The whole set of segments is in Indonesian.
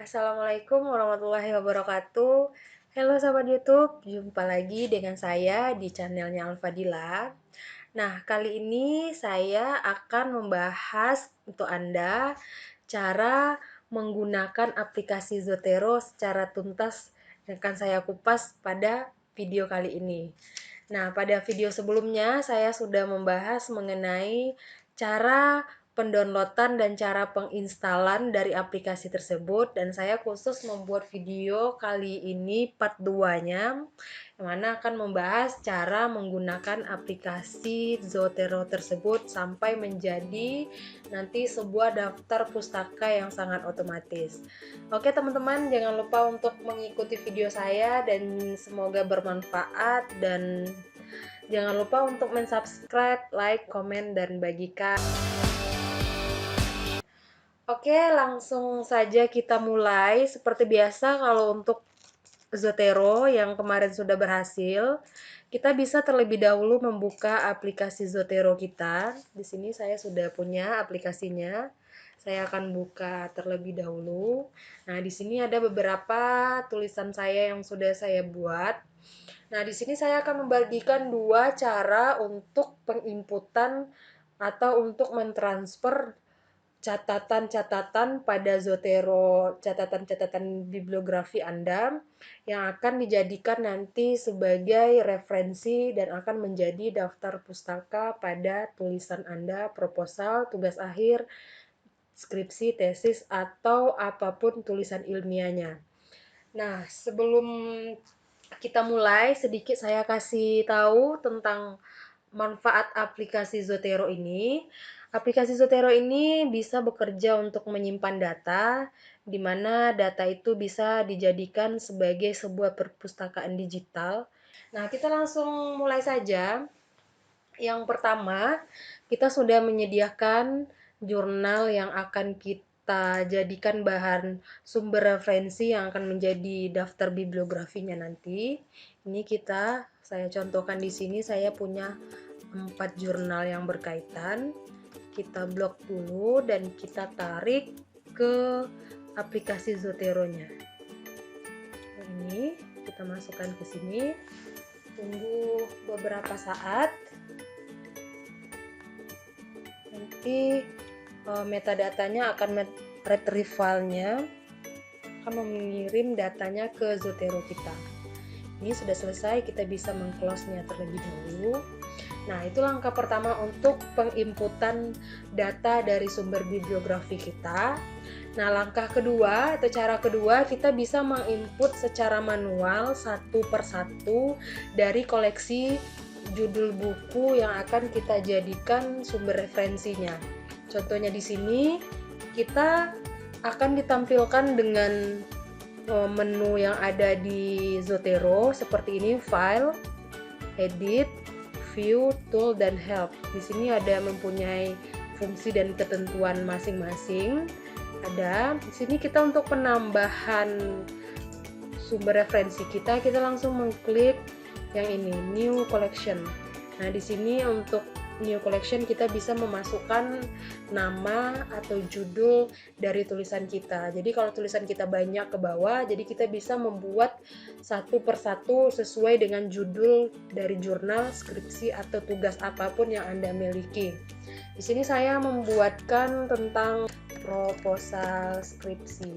Assalamualaikum warahmatullahi wabarakatuh. Halo sahabat YouTube, jumpa lagi dengan saya di channelnya Alfadila. Nah, kali ini saya akan membahas untuk Anda cara menggunakan aplikasi Zotero secara tuntas yang akan saya kupas pada video kali ini. Nah, pada video sebelumnya saya sudah membahas mengenai cara pendownloadan dan cara penginstalan dari aplikasi tersebut, dan saya khusus membuat video kali ini part 2-nya yang mana akan membahas cara menggunakan aplikasi Zotero tersebut sampai menjadi nanti sebuah daftar pustaka yang sangat otomatis. Oke teman-teman, jangan lupa untuk mengikuti video saya dan semoga bermanfaat, dan jangan lupa untuk mensubscribe, like, komen, dan bagikan. Oke, langsung saja kita mulai. Seperti biasa, kalau untuk Zotero yang kemarin sudah berhasil, kita bisa terlebih dahulu membuka aplikasi Zotero kita. Di sini saya sudah punya aplikasinya. Saya akan buka terlebih dahulu. Nah, di sini ada beberapa tulisan saya yang sudah saya buat. Nah, di sini saya akan membagikan dua cara untuk penginputan atau untuk mentransfer catatan-catatan pada Zotero, catatan-catatan bibliografi Anda yang akan dijadikan nanti sebagai referensi dan akan menjadi daftar pustaka pada tulisan Anda, proposal, tugas akhir, skripsi, tesis, atau apapun tulisan ilmiahnya. Nah, sebelum kita mulai, sedikit saya kasih tahu tentang manfaat aplikasi Zotero ini. Aplikasi Zotero ini bisa bekerja untuk menyimpan data, di mana data itu bisa dijadikan sebagai sebuah perpustakaan digital. Nah, kita langsung mulai saja. Yang pertama, kita sudah menyediakan jurnal yang akan kita jadikan bahan sumber referensi yang akan menjadi daftar bibliografinya nanti. Ini saya contohkan di sini, saya punya 4 jurnal yang berkaitan. Kita blok dulu dan kita tarik ke aplikasi Zotero-nya. Ini kita masukkan ke sini. Tunggu beberapa saat. Nanti metadatanya akan retrieve file-nya, akan mengirim datanya ke Zotero kita. Ini sudah selesai, kita bisa meng-close-nya terlebih dahulu. Nah, itu langkah pertama untuk penginputan data dari sumber bibliografi kita. Nah, langkah kedua atau cara kedua, kita bisa menginput secara manual satu persatu dari koleksi judul buku yang akan kita jadikan sumber referensinya. Contohnya di sini, kita akan ditampilkan dengan menu yang ada di Zotero seperti ini: file, edit, view, tool, dan help. Di sini ada mempunyai fungsi dan ketentuan masing-masing. Di sini kita untuk penambahan sumber referensi kita langsung mengklik yang ini, new collection. Nah, di sini untuk new collection kita bisa memasukkan nama atau judul dari tulisan kita. Jadi kalau tulisan kita banyak ke bawah, jadi kita bisa membuat satu persatu sesuai dengan judul dari jurnal, skripsi, atau tugas apapun yang Anda miliki. Di sini saya membuatkan tentang proposal skripsi.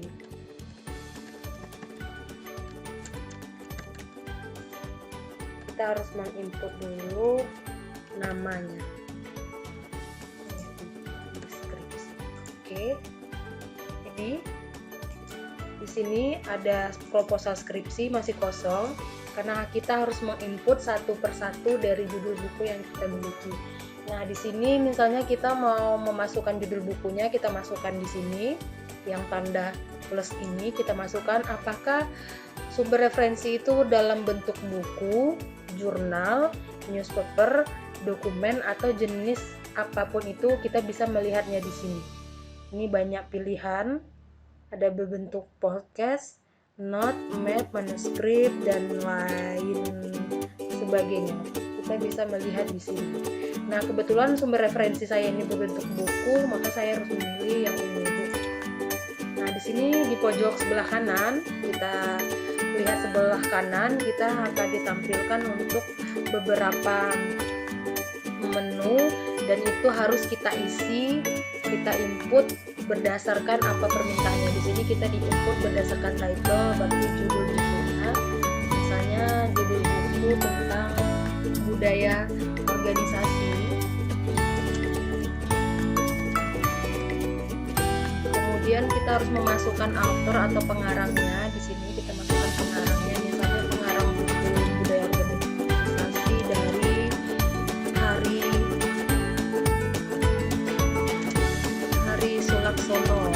Kita harus menginput dulu namanya. Oke. Jadi di sini ada proposal skripsi masih kosong karena kita harus menginput satu persatu dari judul buku yang kita miliki. Nah, di sini misalnya kita mau memasukkan judul bukunya, kita masukkan di sini yang tanda plus ini, kita masukkan apakah sumber referensi itu dalam bentuk buku, jurnal, newspaper, dokumen, atau jenis apapun itu, kita bisa melihatnya di sini. Ini banyak pilihan, ada berbentuk podcast, note, map, manuskrip, dan lain sebagainya. Kita bisa melihat di sini. Nah, kebetulan sumber referensi saya ini berbentuk buku, maka saya harus memilih yang ini, buku. Nah, di sini di pojok sebelah kanan, kita lihat sebelah kanan, kita akan ditampilkan untuk beberapa menu, dan itu harus kita isi, kita input berdasarkan apa permintaannya. Di sini kita di-input berdasarkan title, berarti judul bukunya. Misalnya judul buku tentang budaya organisasi. Kemudian kita harus memasukkan author atau pengarangnya. Di sini kita masukkan pengarangnya, misalnya pengarang buku budaya organisasi dari Hari Sulaksono.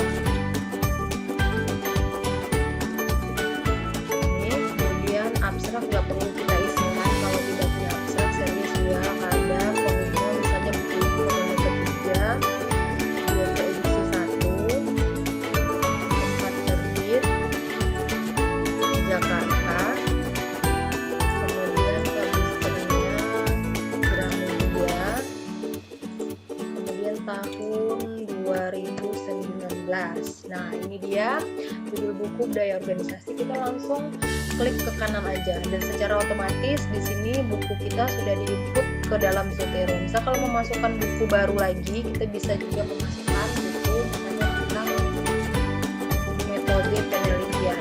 Ini kemudian abstrak nggak perlu kita isikan kalau tidak punya abstrak, serius ya, ada pengumum misalnya buku volume ketiga, Biasa edisi 1, tempat terbit Jakarta, kemudian publishernya Gramedia, kemudian tahun 2019. Nah, ini dia judul buku budaya organisasi. Kita langsung klik ke kanan aja, dan secara otomatis di sini buku kita sudah di-input ke dalam Zotero. Misal kalau memasukkan buku baru lagi, kita bisa juga memasukkan buku misalnya tentang metode penelitian.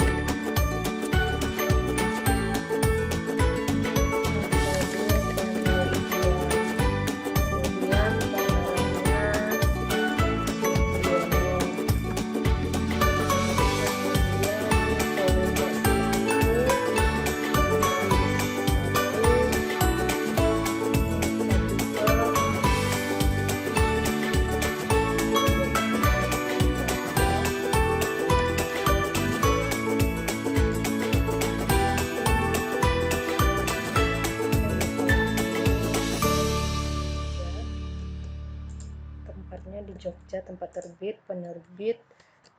Tempatnya di Jogja, tempat terbit penerbit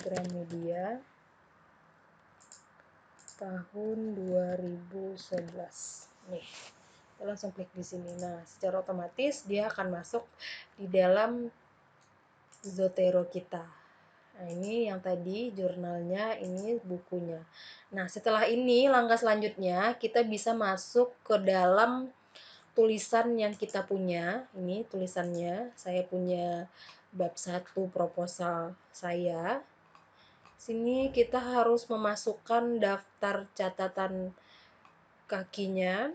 Gramedia, tahun 2011. Nih, kita langsung klik di sini. Nah, secara otomatis dia akan masuk di dalam Zotero kita. Nah, ini yang tadi jurnalnya, ini bukunya. Nah, setelah ini langkah selanjutnya kita bisa masuk ke dalam tulisan yang kita punya. Ini tulisannya, saya punya bab 1 proposal saya. Sini kita harus memasukkan daftar catatan kakinya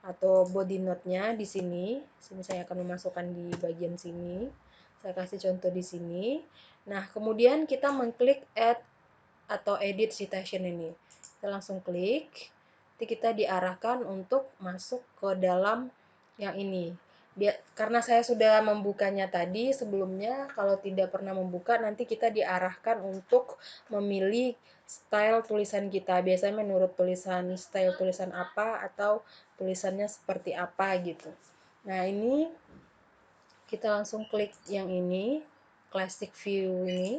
atau body note-nya di sini. Sini saya akan memasukkan di bagian sini. Saya kasih contoh di sini. Nah, kemudian kita mengklik add atau edit citation ini. Kita langsung klik. Nanti kita diarahkan untuk masuk ke dalam yang ini. Karena saya sudah membukanya tadi sebelumnya, kalau tidak pernah membuka nanti kita diarahkan untuk memilih style tulisan kita. Biasanya menurut style tulisan apa atau tulisannya seperti apa gitu. Nah, ini kita langsung klik yang ini, classic view ini.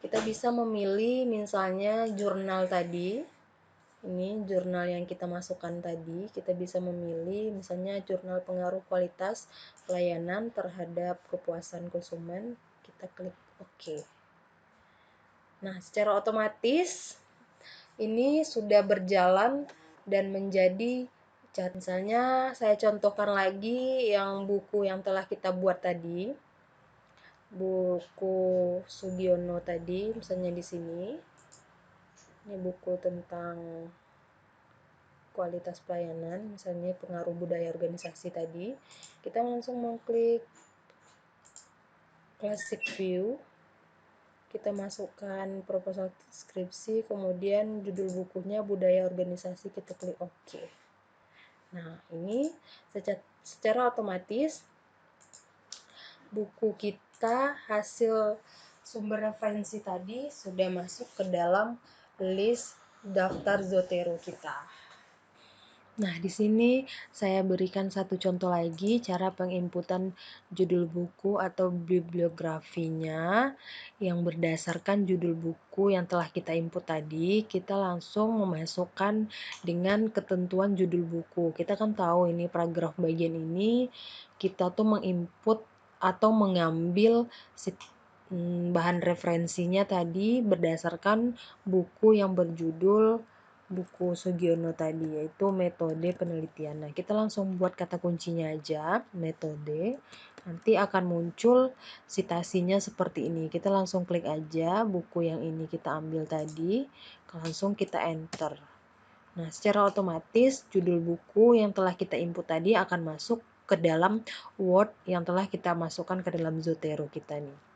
Kita bisa memilih misalnya jurnal tadi. Ini jurnal yang kita masukkan tadi. Kita bisa memilih misalnya jurnal pengaruh kualitas pelayanan terhadap kepuasan konsumen. Kita klik OK. Nah, secara otomatis ini sudah berjalan dan menjadi misalnya saya contohkan lagi yang buku yang telah kita buat tadi. Buku Sugiono tadi, misalnya di sini. Ini buku tentang kualitas pelayanan, misalnya pengaruh budaya organisasi tadi. Kita langsung mengklik classic view. Kita masukkan proposal skripsi, kemudian judul bukunya budaya organisasi, kita klik OK. Nah, ini secara otomatis buku kita hasil sumber referensi tadi sudah masuk ke dalam list daftar Zotero kita. Nah, di sini saya berikan satu contoh lagi cara penginputan judul buku atau bibliografinya yang berdasarkan judul buku yang telah kita input tadi. Kita langsung memasukkan dengan ketentuan judul buku. Kita kan tahu ini paragraf bagian ini kita tuh menginput atau mengambil bahan referensinya tadi berdasarkan buku yang berjudul buku Sugiono tadi, yaitu metode penelitian. Nah, kita langsung buat kata kuncinya aja, metode. Nanti akan muncul citasinya seperti ini. Kita langsung klik aja buku yang ini kita ambil tadi, langsung kita enter. Nah, secara otomatis judul buku yang telah kita input tadi akan masuk ke dalam Word yang telah kita masukkan ke dalam Zotero kita nih.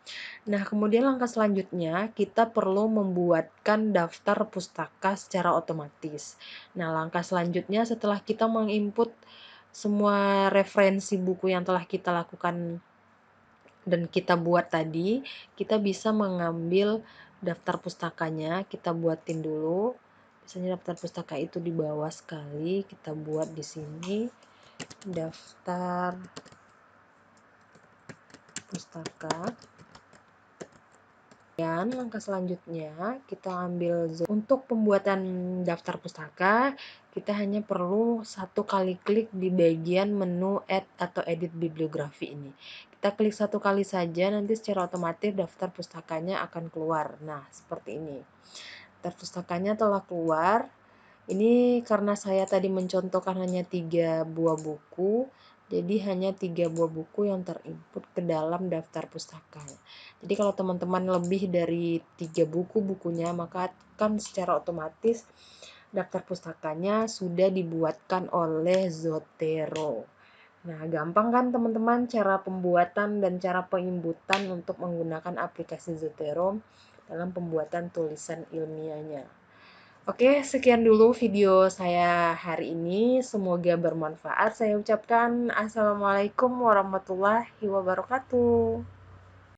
Nah, kemudian langkah selanjutnya kita perlu membuatkan daftar pustaka secara otomatis. Nah, langkah selanjutnya setelah kita menginput semua referensi buku yang telah kita lakukan dan kita buat tadi, kita bisa mengambil daftar pustakanya, kita buatin dulu. Biasanya daftar pustaka itu di bawah sekali, kita buat di sini daftar pustaka. Dan langkah selanjutnya kita ambil untuk pembuatan daftar pustaka, kita hanya perlu satu kali klik di bagian menu add atau edit bibliografi ini. Kita klik satu kali saja, nanti secara otomatis daftar pustakanya akan keluar. Nah, seperti ini. Daftar pustakanya telah keluar. Ini karena saya tadi mencontohkan hanya 3 buah buku, jadi hanya 3 buah buku yang terinput ke dalam daftar pustaka. Jadi kalau teman-teman lebih dari 3 buku bukunya, maka kan secara otomatis daftar pustakanya sudah dibuatkan oleh Zotero. Nah, gampang kan teman-teman cara pembuatan dan cara penginputan untuk menggunakan aplikasi Zotero dalam pembuatan tulisan ilmiahnya. Oke, sekian dulu video saya hari ini. Semoga bermanfaat. Saya ucapkan assalamualaikum warahmatullahi wabarakatuh.